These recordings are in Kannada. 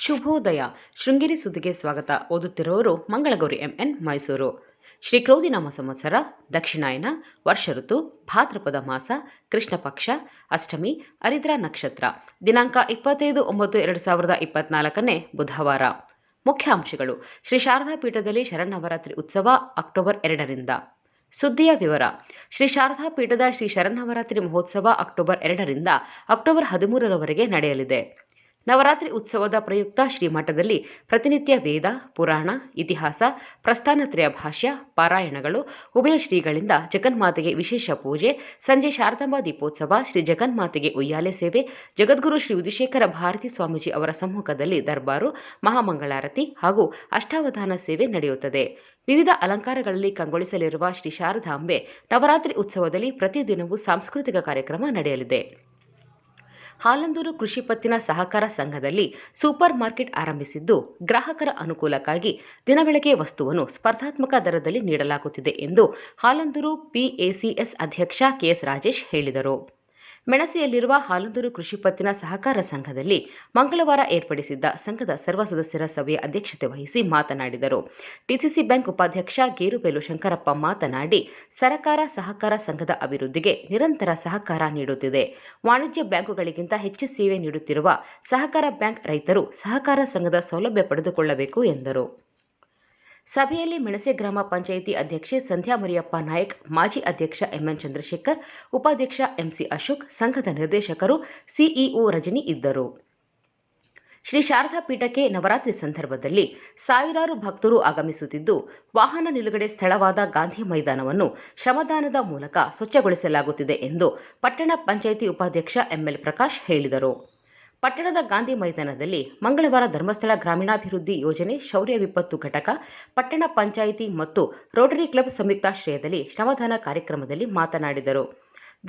ಶುಭೋದಯ. ಶೃಂಗೇರಿ ಸುದ್ದಿಗೆ ಸ್ವಾಗತ. ಓದುತ್ತಿರುವವರು ಮಂಗಳಗೌರಿ ಎಂಎನ್, ಮೈಸೂರು. ಶ್ರೀ ಕ್ರೋಧಿನಾಮ ಸಂವತ್ಸರ, ದಕ್ಷಿಣಾಯನ, ವರ್ಷ ಋತು, ಭಾದ್ರಪದ ಮಾಸ, ಕೃಷ್ಣ ಪಕ್ಷ, ಅಷ್ಟಮಿ, ಅರಿದ್ರ ನಕ್ಷತ್ರ. ದಿನಾಂಕ 25/9/2024 ಬುಧವಾರ. ಮುಖ್ಯಾಂಶಗಳು. ಶ್ರೀ ಶಾರದಾ ಪೀಠದಲ್ಲಿ ಶರನ್ನವರಾತ್ರಿ ಉತ್ಸವ ಅಕ್ಟೋಬರ್ 2ರಿಂದ. ಸುದ್ದಿಯ ವಿವರ. ಶ್ರೀ ಶಾರದಾ ಪೀಠದ ಶ್ರೀ ಶರನ್ನವರಾತ್ರಿ ಮಹೋತ್ಸವ ಅಕ್ಟೋಬರ್ 2ರಿಂದ ಅಕ್ಟೋಬರ್ 13ರವರೆಗೆ ನಡೆಯಲಿದೆ. ನವರಾತ್ರಿ ಉತ್ಸವದ ಪ್ರಯುಕ್ತ ಶ್ರೀಮಠದಲ್ಲಿ ಪ್ರತಿನಿತ್ಯ ವೇದ, ಪುರಾಣ, ಇತಿಹಾಸ, ಪ್ರಸ್ಥಾನತ್ರಯ ಭಾಷ್ಯ, ಪಾರಾಯಣಗಳು, ಉಭಯ ಶ್ರೀಗಳಿಂದ ಜಗನ್ಮಾತೆಗೆ ವಿಶೇಷ ಪೂಜೆ, ಸಂಜೆ ಶಾರದಾಂಬಾ ದೀಪೋತ್ಸವ, ಶ್ರೀ ಜಗನ್ಮಾತೆಗೆ ಉಯ್ಯಾಲೆ ಸೇವೆ, ಜಗದ್ಗುರು ಶ್ರೀ ವಿಧುಶೇಖರ ಭಾರತಿ ಸ್ವಾಮೀಜಿ ಅವರ ಸಮ್ಮುಖದಲ್ಲಿ ದರ್ಬಾರು, ಮಹಾಮಂಗಳಾರತಿ ಹಾಗೂ ಅಷ್ಟಾವಧಾನ ಸೇವೆ ನಡೆಯುತ್ತದೆ. ವಿವಿಧ ಅಲಂಕಾರಗಳಲ್ಲಿ ಕಂಗೊಳಿಸಲಿರುವ ಶ್ರೀ ಶಾರದಾಂಬೆ ನವರಾತ್ರಿ ಉತ್ಸವದಲ್ಲಿ ಪ್ರತಿದಿನವೂ ಸಾಂಸ್ಕೃತಿಕ ಕಾರ್ಯಕ್ರಮ ನಡೆಯಲಿದೆ. ಹಾಲಂದೂರು ಕೃಷಿ ಪತ್ತಿನ ಸಹಕಾರ ಸಂಘದಲ್ಲಿ ಸೂಪರ್ ಮಾರ್ಕೆಟ್ ಆರಂಭಿಸಿದ್ದು, ಗ್ರಾಹಕರ ಅನುಕೂಲಕ್ಕಾಗಿ ದಿನಬಳಕೆ ವಸ್ತುವನ್ನು ಸ್ಪರ್ಧಾತ್ಮಕ ದರದಲ್ಲಿ ನೀಡಲಾಗುತ್ತಿದೆ ಎಂದು ಹಾಲಂದೂರು ಪಿಎಸಿಎಸ್ ಅಧ್ಯಕ್ಷ ಕೆಎಸ್ ರಾಜೇಶ್ ಹೇಳಿದರು. ಮೆಣಸೆಯಲ್ಲಿರುವ ಹಾಲಂದೂರು ಕೃಷಿ ಪತ್ತಿನ ಸಹಕಾರ ಸಂಘದಲ್ಲಿ ಮಂಗಳವಾರ ಏರ್ಪಡಿಸಿದ್ದ ಸಂಘದ ಸರ್ವ ಸದಸ್ಯರ ಸಭೆಯ ಅಧ್ಯಕ್ಷತೆ ವಹಿಸಿ ಮಾತನಾಡಿದರು. ಡಿಸಿಸಿ ಬ್ಯಾಂಕ್ ಉಪಾಧ್ಯಕ್ಷ ಗೇರುಬೇಲು ಶಂಕರಪ್ಪ ಮಾತನಾಡಿ, ಸರಕಾರ ಸಹಕಾರ ಸಂಘದ ಅಭಿವೃದ್ಧಿಗೆ ನಿರಂತರ ಸಹಕಾರ ನೀಡುತ್ತಿದೆ. ವಾಣಿಜ್ಯ ಬ್ಯಾಂಕುಗಳಿಗಿಂತ ಹೆಚ್ಚು ಸೇವೆ ನೀಡುತ್ತಿರುವ ಸಹಕಾರ ಬ್ಯಾಂಕ್ ರೈತರು ಸಹಕಾರ ಸಂಘದ ಸೌಲಭ್ಯ ಪಡೆದುಕೊಳ್ಳಬೇಕು ಎಂದರು. ಸಭೆಯಲ್ಲಿ ಮೆಣಸೆ ಗ್ರಾಮ ಪಂಚಾಯಿತಿ ಅಧ್ಯಕ್ಷೆ ಸಂಧ್ಯಾ ಮರಿಯಪ್ಪ ನಾಯಕ್, ಮಾಜಿ ಅಧ್ಯಕ್ಷ ಎಂಎನ್ ಚಂದ್ರಶೇಖರ್, ಉಪಾಧ್ಯಕ್ಷ ಎಂಸಿ ಅಶೋಕ್, ಸಂಘದ ನಿರ್ದೇಶಕರು ಸಿಇಒ ರಜನಿ ಇದ್ದರು. ಶ್ರೀ ಶಾರದಾ ಪೀಠಕ್ಕೆ ನವರಾತ್ರಿ ಸಂದರ್ಭದಲ್ಲಿ ಸಾವಿರಾರು ಭಕ್ತರು ಆಗಮಿಸುತ್ತಿದ್ದು, ವಾಹನ ನಿಲುಗಡೆ ಸ್ಥಳವಾದ ಗಾಂಧಿ ಮೈದಾನವನ್ನು ಶ್ರಮದಾನದ ಮೂಲಕ ಸ್ವಚ್ಛಗೊಳಿಸಲಾಗುತ್ತಿದೆ ಎಂದು ಪಟ್ಟಣ ಪಂಚಾಯಿತಿ ಉಪಾಧ್ಯಕ್ಷ ಎಂಎಲ್ ಪ್ರಕಾಶ್ ಹೇಳಿದರು. ಪಟ್ಟಣದ ಗಾಂಧಿ ಮೈದಾನದಲ್ಲಿ ಮಂಗಳವಾರ ಧರ್ಮಸ್ಥಳ ಗ್ರಾಮೀಣಾಭಿವೃದ್ಧಿ ಯೋಜನೆ ಶೌರ್ಯ ವಿಪತ್ತು ಘಟಕ, ಪಟ್ಟಣ ಪಂಚಾಯಿತಿ ಮತ್ತು ರೋಟರಿ ಕ್ಲಬ್ ಸಂಯುಕ್ತಾಶ್ರಯದಲ್ಲಿ ಶ್ರಮದಾನ ಕಾರ್ಯಕ್ರಮದಲ್ಲಿ ಮಾತನಾಡಿದರು.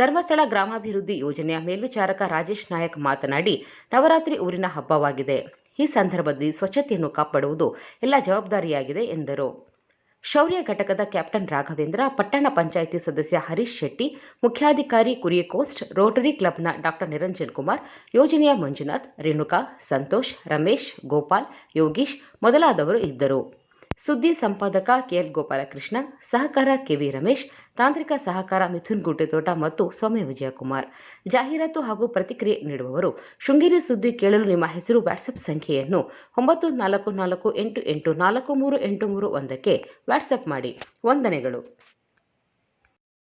ಧರ್ಮಸ್ಥಳ ಗ್ರಾಮಾಭಿವೃದ್ಧಿ ಯೋಜನೆಯ ಮೇಲ್ವಿಚಾರಕ ರಾಜೇಶ್ ನಾಯಕ್ ಮಾತನಾಡಿ, ನವರಾತ್ರಿ ಊರಿನ ಹಬ್ಬವಾಗಿದೆ. ಈ ಸಂದರ್ಭದಲ್ಲಿ ಸ್ವಚ್ಛತೆಯನ್ನು ಕಾಪಾಡುವುದು ಎಲ್ಲ ಜವಾಬ್ದಾರಿಯಾಗಿದೆ ಎಂದರು. ಶೌರ್ಯ ಘಟಕದ ಕ್ಯಾಪ್ಟನ್ ರಾಘವೇಂದ್ರ, ಪಟ್ಟಣ ಪಂಚಾಯಿತಿ ಸದಸ್ಯ ಹರೀಶ್ ಶೆಟ್ಟಿ, ಮುಖ್ಯಾಧಿಕಾರಿ ಕುರಿಯಕೋಸ್ಟ್, ರೋಟರಿ ಕ್ಲಬ್ನ ಡಾಕ್ಟರ್ ನಿರಂಜನ್ ಕುಮಾರ್, ಯೋಜನೆಯ ಮಂಜುನಾಥ್, ರೇಣುಕಾ, ಸಂತೋಷ್, ರಮೇಶ್, ಗೋಪಾಲ್, ಯೋಗೀಶ್ ಮೊದಲಾದವರು ಇದ್ದರು. ಸುದ್ದಿ ಸಂಪಾದಕ ಕೆಎಲ್ ಗೋಪಾಲಕೃಷ್ಣ, ಸಹಕಾರ ಕೆವಿ ರಮೇಶ್, ತಾಂತ್ರಿಕ ಸಹಕಾರ ಮಿಥುನ್ ಗುಡ್ಡೆತೋಟ ಮತ್ತು ಸೌಮ್ಯ ವಿಜಯಕುಮಾರ್. ಜಾಹೀರಾತು ಹಾಗೂ ಪ್ರತಿಕ್ರಿಯೆ ನೀಡುವವರು ಶೃಂಗೇರಿ ಸುದ್ದಿ ಕೇಳಲು ನಿಮ್ಮ ಹೆಸರು ವಾಟ್ಸಪ್ ಸಂಖ್ಯೆಯನ್ನು 9448843831ಕ್ಕೆ ವಾಟ್ಸಪ್ ಮಾಡಿ. ವಂದನೆಗಳು.